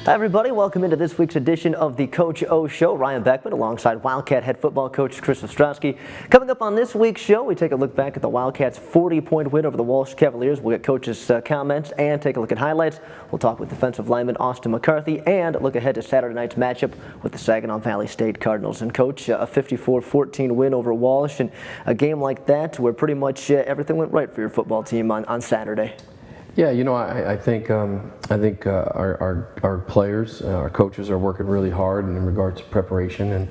Hi everybody, welcome into this week's edition of the Coach O Show. Ryan Beckman alongside Wildcat head football coach Chris Ostrowsky. Coming up on this week's show, we take a look back at the Wildcats' 40-point win over the Walsh Cavaliers. We'll get coaches' comments and take a look at highlights. We'll talk with defensive lineman McCarthy and look ahead to Saturday night's matchup with the Saginaw Valley State Cardinals. And coach, a 54-14 win over Walsh, and a game like that where pretty much everything went right for your football team on Saturday. Yeah, you know, I think our players, our coaches are working really hard in regards to preparation, and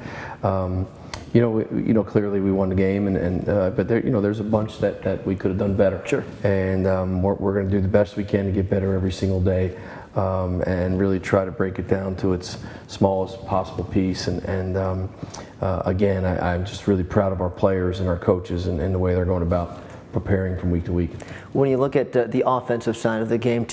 clearly we won the game, but there's a bunch that we could have done better. Sure. And we're going to do the best we can to get better every single day, and really try to break it down to its smallest possible piece. And again, I'm just really proud of our players and our coaches and the way they're going about preparing from week to week. When you look at the offensive side of the game,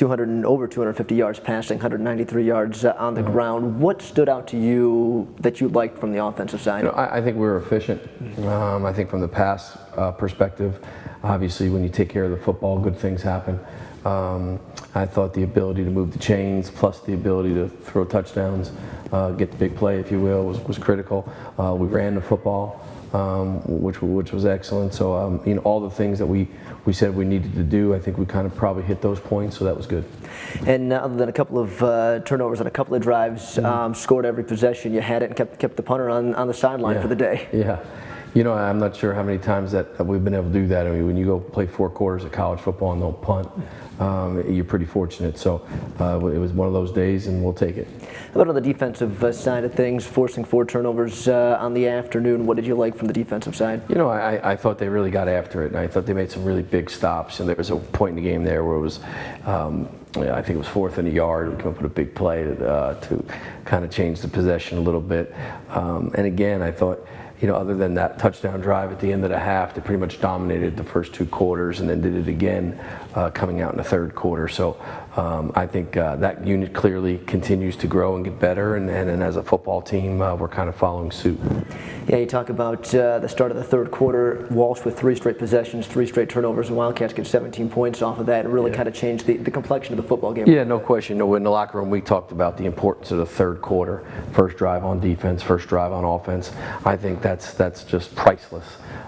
over 250 yards passing, 193 yards on the ground, what stood out to you that you liked from the offensive side? I think we were efficient. I think from the pass perspective, obviously when you take care of the football, good things happen. I thought the ability to move the chains plus the ability to throw touchdowns, get the big play, if you will, was critical. We ran the football, which was excellent. So all the things that we said we needed to do, I think we kind of probably hit those points, so that was good. And other than a couple of turnovers on a couple of drives, scored every possession you had it and kept the punter on the sideline for the day. Yeah. You know, I'm not sure how many times that we've been able to do that. I mean, when you go play 4 quarters of college football and don't punt, you're pretty fortunate. So it was one of those days, and we'll take it. How about on the defensive side of things, forcing 4 turnovers on the afternoon? What did you like from the defensive side? You know, I thought they really got after it, and I thought they made some really big stops. And there was a point in the game there where it was, I think it was 4th and a yard. We came up with a big play to kind of change the possession a little bit. And again, I thought, other than that touchdown drive at the end of the half, they pretty much dominated the first 2 quarters and then did it again coming out in the 3rd quarter. So I think that unit clearly continues to grow and get better, and as a football team, we're kind of following suit. Yeah, you talk about the start of the 3rd quarter, Walsh with 3 straight possessions, 3 straight turnovers, and Wildcats get 17 points off of that, and really kind of changed the complexion of the football game. Yeah, no question. In the locker room, we talked about the importance of the 3rd quarter, first drive on defense, first drive on offense. I think that's just priceless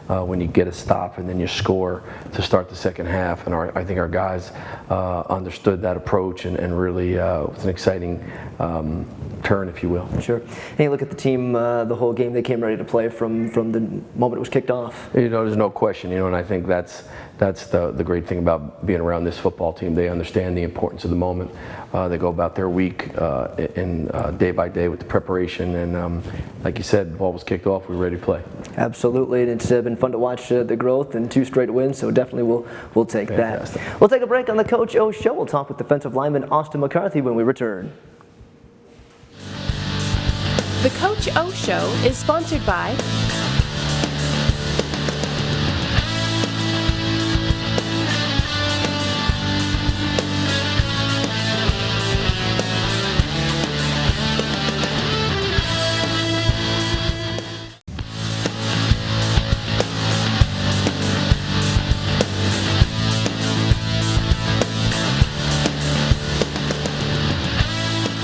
when you get a stop and then you score to start the 2nd half. And I think our guys understood that approach, and really it was an exciting turn, if you will. Sure. And you look at the team, the whole game, they came ready to play from the moment it was kicked off. There's no question. And I think that's the great thing about being around this football team. They understand the importance of the moment. They go about their week in day by day with the preparation, and like you said, the ball was kicked off. We were ready to play. Absolutely, and it's been fun to watch the growth and 2 straight wins. So definitely we'll take Fantastic. that. We'll take a break on the Coach O Show. We'll talk with defensive lineman McCarthy when we return. The Coach O Show is sponsored by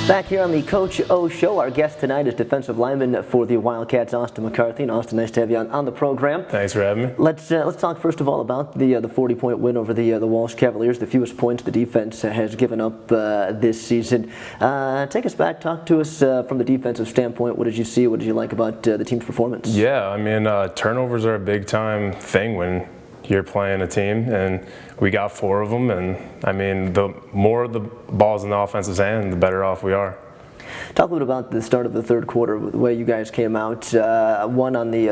Back here on the Coach O Show, our guest tonight is defensive lineman for the Wildcats, McCarthy. And Austin, nice to have you on the program. Thanks for having me. Let's talk first of all about the 40-point win over the Walsh Cavaliers, the fewest points the defense has given up this season. Take us back, talk to us from the defensive standpoint. What did you see? What did you like about the team's performance? Yeah, I mean, turnovers are a big-time thing when you're playing a team, and we got 4 of them, and I mean, the more the ball's in the offensive end, the better off we are. Talk a little about the start of the 3rd quarter, the way you guys came out. One on the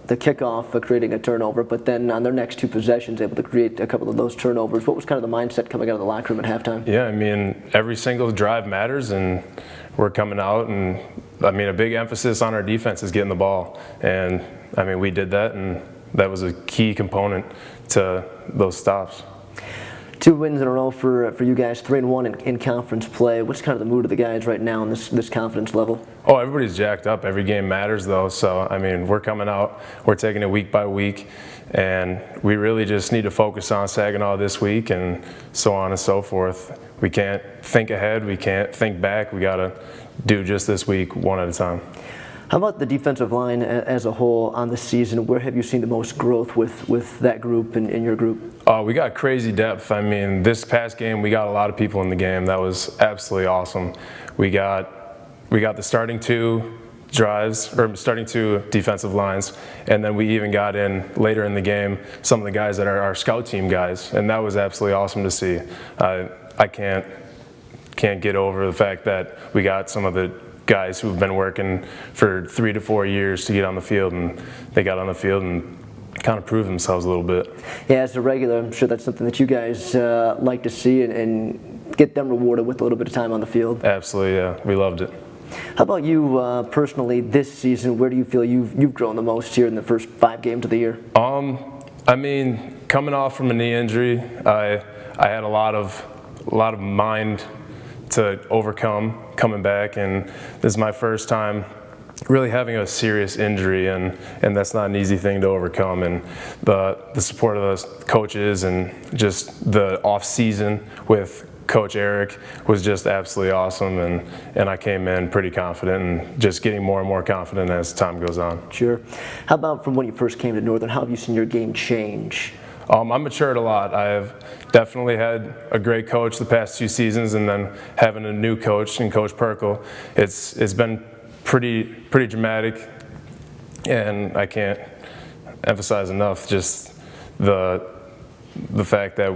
kickoff, creating a turnover, but then on their next 2 possessions, able to create a couple of those turnovers. What was kind of the mindset coming out of the locker room at halftime? Yeah, I mean, every single drive matters, and we're coming out, and I mean, a big emphasis on our defense is getting the ball, and I mean, we did that, and that was a key component to those stops. 2 wins in a row for you guys, 3-1 in conference play. What's kind of the mood of the guys right now on this confidence level? Oh, everybody's jacked up. Every game matters, though. So, I mean, we're coming out, we're taking it week by week, and we really just need to focus on Saginaw this week and so on and so forth. We can't think ahead, we can't think back, we got to do just this week one at a time. How about the defensive line as a whole on the season? Where have you seen the most growth with that group and in your group? We got crazy depth. I mean, this past game, we got a lot of people in the game. That was absolutely awesome. We got the starting two drives, or starting two defensive lines, and then we even got in later in the game some of the guys that are our scout team guys, and that was absolutely awesome to see. I can't get over the fact that we got some of the guys who've been working for 3 to 4 years to get on the field, and they got on the field and kind of proved themselves a little bit. Yeah, as a regular, I'm sure that's something that you guys like to see and get them rewarded with a little bit of time on the field. Absolutely, yeah, we loved it. How about you personally this season? Where do you feel you've grown the most here in the first 5 games of the year? I mean, coming off from a knee injury, I had a lot of mind to overcome coming back, and this is my first time really having a serious injury, and that's not an easy thing to overcome. And the support of the coaches and just the off season with Coach Eric was just absolutely awesome, and I came in pretty confident and just getting more and more confident as time goes on. Sure. How about from when you first came to Northern? How have you seen your game change? I matured a lot. I have definitely had a great coach the past 2 seasons, and then having a new coach in Coach Perkle, it's been pretty dramatic, and I can't emphasize enough just the fact that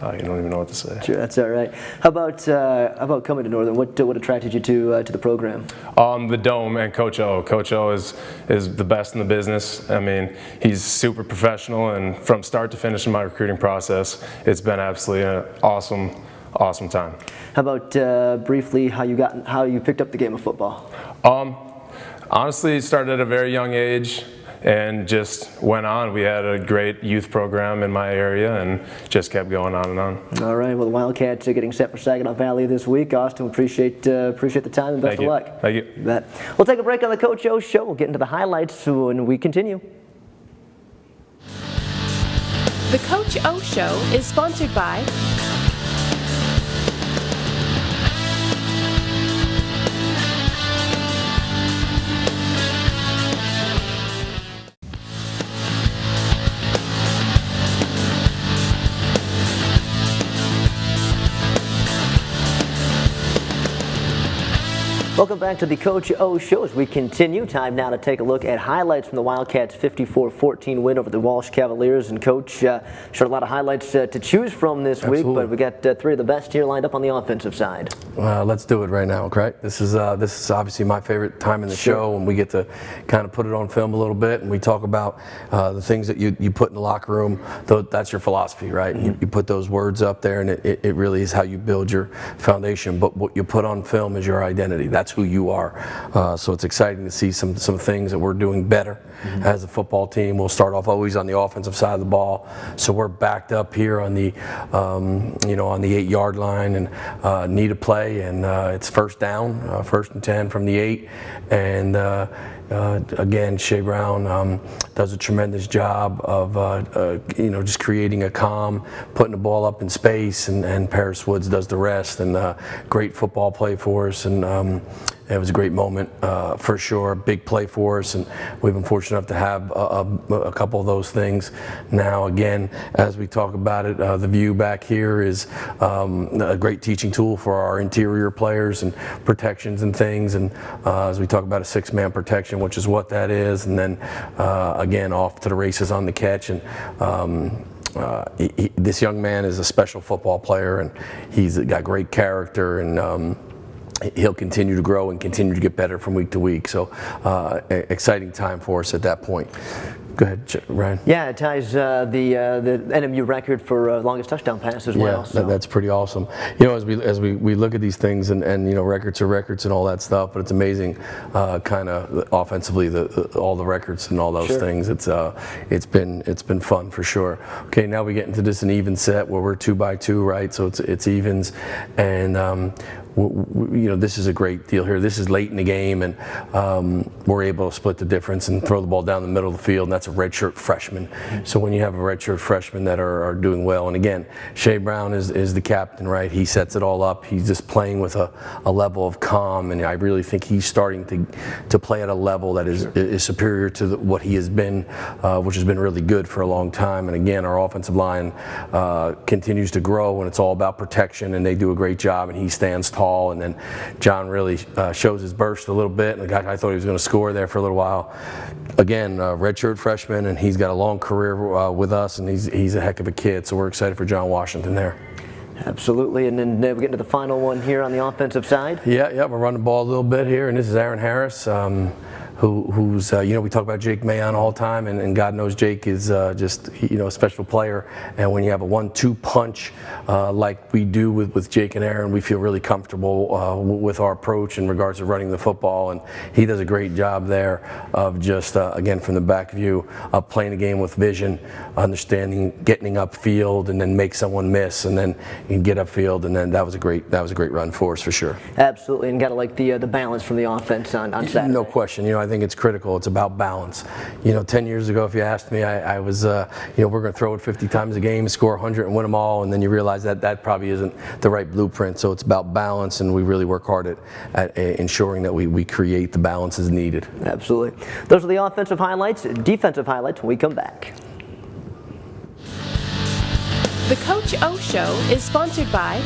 I don't even know what to say. Sure, that's all right. How about coming to Northern? What attracted you to the program? The Dome and Coach O. Coach O is the best in the business. I mean, he's super professional, and from start to finish in my recruiting process, it's been absolutely an awesome time. How about briefly how you picked up the game of football? Honestly, it started at a very young age and just went on. We had a great youth program in my area and just kept going on and on. All right, well, the Wildcats are getting set for Saginaw Valley this week. Austin, appreciate the time and best of luck. Thank you. You bet. We'll take a break on the Coach O Show. We'll get into the highlights when we continue. The Coach O Show is sponsored by Welcome back to the Coach O Show as we continue. Time now to take a look at highlights from the Wildcats' 54-14 win over the Walsh Cavaliers. And Coach, showed a lot of highlights to choose from this week, but we got 3 of the best here lined up on the offensive side. Let's do it right now, right? This is obviously my favorite time in the show, and we get to kind of put it on film a little bit, and we talk about the things that you put in the locker room. That's your philosophy, right? Mm-hmm. You put those words up there, and it really is how you build your foundation. But what you put on film is your identity. That's who you are. So it's exciting to see some things that we're doing better as a football team. We'll start off always on the offensive side of the ball. So we're backed up here on the on the 8-yard line and need a play, and it's first down, 1st and 10 from the 8, and again, Shea Brown does a tremendous job of just creating a calm, putting the ball up in space, and Paris Woods does the rest. And great football play for us, and it was a great moment for sure. Big play for us, and we've been fortunate enough to have a couple of those things. Now, again, as we talk about it, the view back here is a great teaching tool for our interior players and protections and things. And as we talk about a 6-man protection, which is what that is, and then again off to the races on the catch. And this young man is a special football player, and he's got great character, and he'll continue to grow and continue to get better from week to week. So exciting time for us at that point. Go ahead, Ryan. Yeah, it ties the NMU record for longest touchdown pass as well. Yeah, that's pretty awesome. You know, as we look at these things, and records are records and all that stuff, but it's amazing, kind of offensively, all the records and all those things. It's been fun for sure. Okay, now we get into this an even set where we're 2-by-2, right? So it's evens, and this is a great deal here. This is late in the game, and we're able to split the difference and throw the ball down the middle of the field, and that's a redshirt freshman. So when you have a redshirt freshman that are doing well, and again, Shea Brown is the captain, right? He sets it all up. He's just playing with a level of calm, and I really think he's starting to play at a level that is superior to what he has been, which has been really good for a long time. And again, our offensive line continues to grow, and it's all about protection, and they do a great job, and he stands tall. And then John really shows his burst a little bit, and I thought he was going to score there for a little while. Again, redshirt freshman, and he's got a long career with us, and he's a heck of a kid, so we're excited for John Washington there. Absolutely, and then we get into the final one here on the offensive side. Yeah, we're running the ball a little bit here, and this is Aaron Harris, who's we talk about Jake Mayon all the time, and God knows Jake is just a special player. And when you have a 1-2 punch like we do with Jake and Aaron, we feel really comfortable with our approach in regards to running the football, and he does a great job there of just again from the back view of playing the game with vision, understanding, getting upfield, and then make someone miss, and then you can get upfield, and then that was a great run for us for sure. Absolutely, and got to like the balance from the offense on Saturday. No question. I think it's critical. It's about balance. 10 years ago, if you asked me, I was, we're going to throw it 50 times a game, score 100, and win them all, and then you realize that probably isn't the right blueprint. So it's about balance, and we really work hard at ensuring that we create the balance as needed. Absolutely. Those are the offensive highlights. Defensive highlights when we come back. The Coach O Show is sponsored by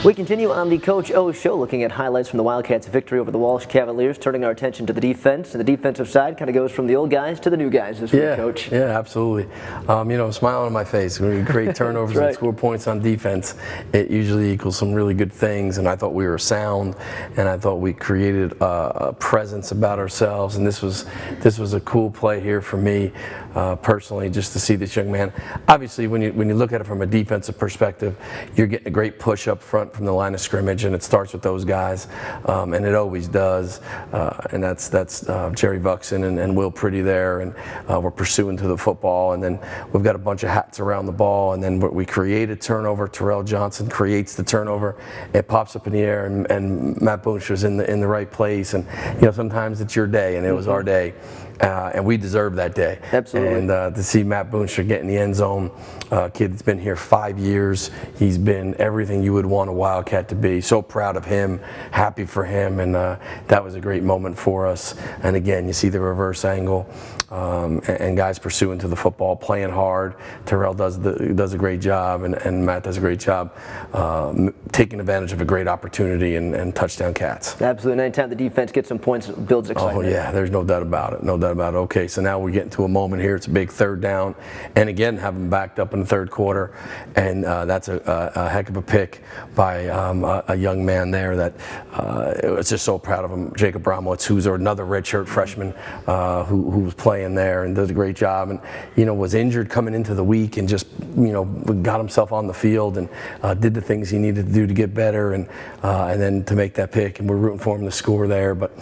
We continue on the Coach O Show, looking at highlights from the Wildcats' victory over the Walsh Cavaliers, turning our attention to the defense. And the defensive side kind of goes from the old guys to the new guys this week, Coach. Yeah, absolutely. I'm smiling on my face. When we create turnovers and score points on defense, it usually equals some really good things. And I thought we were sound, and I thought we created a presence about ourselves. And this was a cool play here for me personally, just to see this young man. Obviously, when you look at it from a defensive perspective, you're getting a great push up front from the line of scrimmage, and it starts with those guys, and it always does. And that's Jerry Vuxen and Will Pretty there, and we're pursuing to the football, and then we've got a bunch of hats around the ball, and then we create a turnover. Terrell Johnson creates the turnover. It pops up in the air, and Matt Bunch was in the right place, and sometimes it's your day, and it was our day. And we deserve that day. Absolutely. And to see Matt Boonstra get in the end zone, kid that's been here 5 years, he's been everything you would want a Wildcat to be. So proud of him, happy for him, and that was a great moment for us. And again, you see the reverse angle, and guys pursuing to the football, playing hard. Terrell does a great job, and Matt does a great job taking advantage of a great opportunity and touchdown Cats. Absolutely. And anytime the defense gets some points, it builds excitement. Oh yeah, there's no doubt about it. No doubt about it. Okay, so now we're getting to a moment here. It's a big third down, and again, having backed up in the third quarter, and that's a heck of a pick by a young man there that was just so proud of him. Jacob Bromwitz, who's another redshirt freshman who was playing there and did a great job, and was injured coming into the week, and just got himself on the field and did the things he needed to do to get better, and then to make that pick, and we're rooting for him to score there. But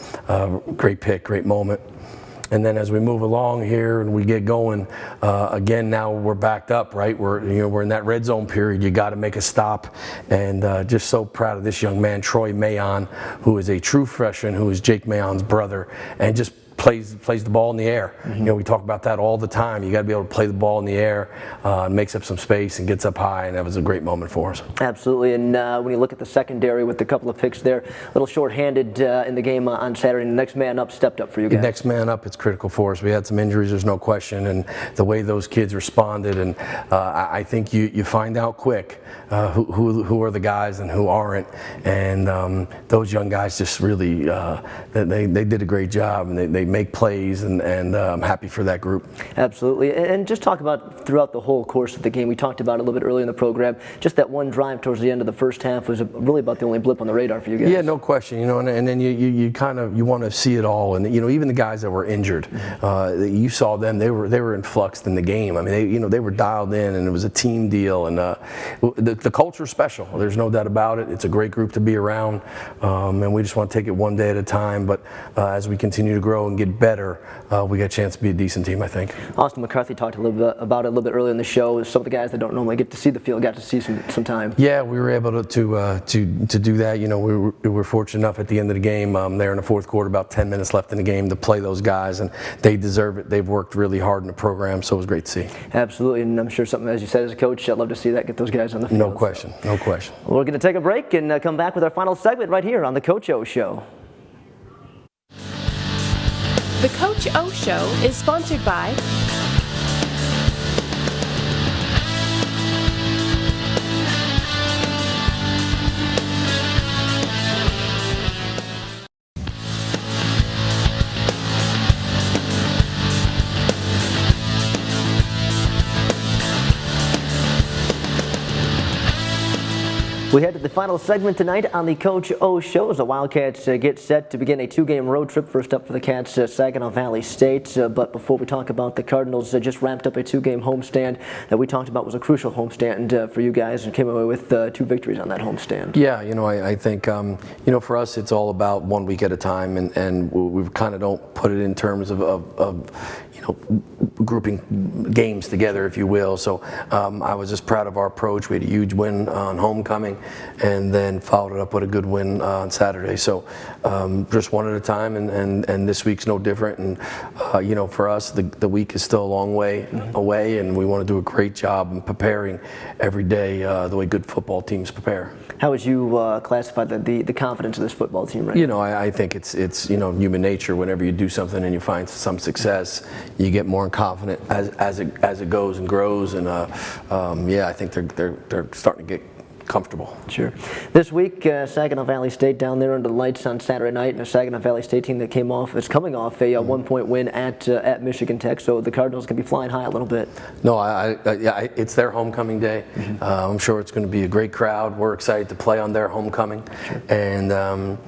great pick, great moment. And then as we move along here and we get going, again, now we're backed up, right? We're in that red zone period. You got to make a stop, and just so proud of this young man, Troy Mayon, who is a true freshman, who is Jake Mayon's brother, and just plays the ball in the air. We talk about that all the time. You got to be able to play the ball in the air, makes up some space and gets up high, and that was a great moment for us. Absolutely. And when you look at the secondary with a couple of picks there, a little short-handed in the game on Saturday, and the next man up stepped up for you guys. The next man up, it's critical for us. We had some injuries, there's no question, and the way those kids responded, and I think you find out quick who are the guys and who aren't, and those young guys just really they did a great job, and they they make plays, and I'm happy for that group. Absolutely. And just talk about throughout the whole course of the game. We talked about it a little bit earlier in the program. Just that one drive towards the end of the first half was really about the only blip on the radar for you guys. Yeah, no question. And then you kind of want to see it all, and even the guys that were injured, you saw them. They were influxed in the game. I mean, they were dialed in, and it was a team deal, and the culture's special. There's no doubt about it. It's a great group to be around, and we just want to take it one day at a time. But as we continue to grow and get better, we got a chance to be a decent team, I think. Austin McCarthy talked a little bit about it a little bit earlier in the show. Some of the guys that don't normally get to see the field got to see some time. Yeah, we were able to do that. We were fortunate enough at the end of the game, there in the fourth quarter, about 10 minutes left in the game, to play those guys, and they deserve it. They've worked really hard in the program, so it was great to see. Absolutely, and I'm sure something, as you said, as a coach, I'd love to see that, get those guys on the field. No question, no question. Well, we're going to take a break and come back with our final segment right here on the Coach O Show. The Coach O Show is sponsored by We head to the final segment tonight on the Coach O Show as the Wildcats get set to begin a two-game road trip. First up for the Cats, Saginaw Valley State. But before we talk about the Cardinals, just wrapped up a two-game homestand that we talked about was a crucial homestand for you guys, and came away with 2 victories on that homestand. Yeah, I think, for us it's all about 1 week at a time, and we kind of don't put it in terms of grouping games together, if you will. So I was just proud of our approach. We had a huge win on homecoming, and then followed it up with a good win on Saturday. So just one at a time, and this week's no different. And for us, the week is still a long way away, and we want to do a great job in preparing every day the way good football teams prepare. How would you classify the confidence of this football team right now? I think it's human nature. Whenever you do something and you find some success, you get more confident as it goes and grows. And I think they're starting to get comfortable. Sure. This week, Saginaw Valley State down there under the lights on Saturday night, and a Saginaw Valley State team that is coming off a 1-point win at Michigan Tech. So the Cardinals can be flying high a little bit. No, it's their homecoming day. I'm sure it's going to be a great crowd. We're excited to play on their homecoming. Sure. And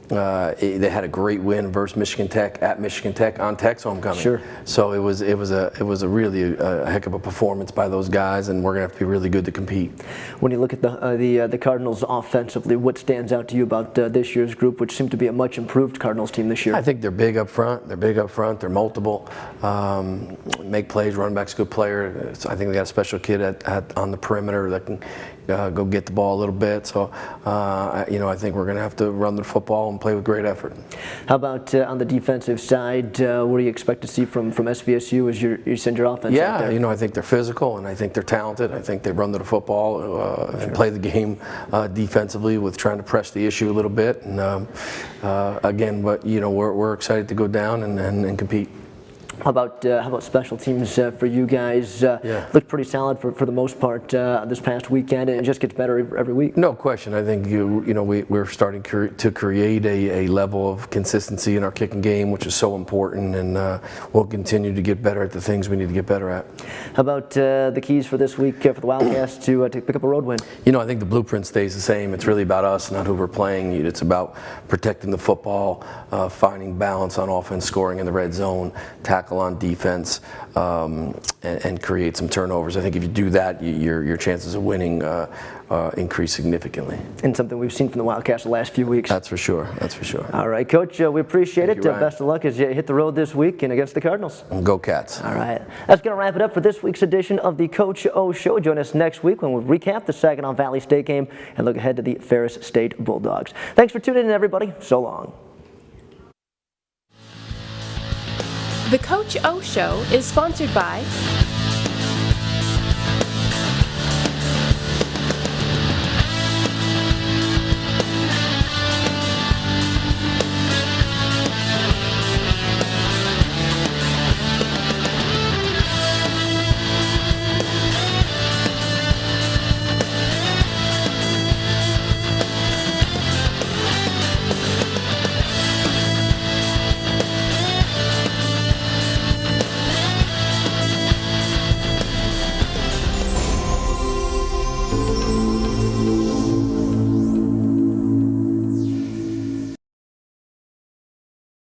they had a great win versus Michigan Tech at Michigan Tech on Tech's homecoming. Sure. So it was a really heck of a performance by those guys, and we're gonna have to be really good to compete. When you look at the Cardinals offensively, what stands out to you about this year's group, which seemed to be a much improved Cardinals team this year? I think they're big up front. They're multiple. Make plays. Running back's a good player. I think they got a special kid on the perimeter that can go get the ball a little bit. So I think we're gonna have to run the football and play with great effort. How about on the defensive side? What do you expect to see from SVSU as you send your offense out there? I think they're physical, and I think they're talented. I think they run to the football and play the game defensively with trying to press the issue a little bit. And again, but we're excited to go down and compete. How about special teams for you guys? Looked pretty solid for the most part this past weekend, and it just gets better every week. No question. I think we're starting to create a level of consistency in our kicking game, which is so important, and we'll continue to get better at the things we need to get better at. How about the keys for this week for the Wildcats to pick up a road win? I think the blueprint stays the same. It's really about us, not who we're playing. It's about protecting the football, finding balance on offense, scoring in the red zone, tackle on defense, and create some turnovers. I think if you do that, your chances of winning increase significantly. And something we've seen from the Wildcats the last few weeks. That's for sure. That's for sure. All right, Coach, we appreciate Thank it. you, Ryan. Best of luck as you hit the road this week and against the Cardinals. And go Cats. All right. That's going to wrap it up for this week's edition of the Coach O Show. Join us next week when we recap the Saginaw Valley State game and look ahead to the Ferris State Bulldogs. Thanks for tuning in, everybody. So long. The Coach O Show is sponsored by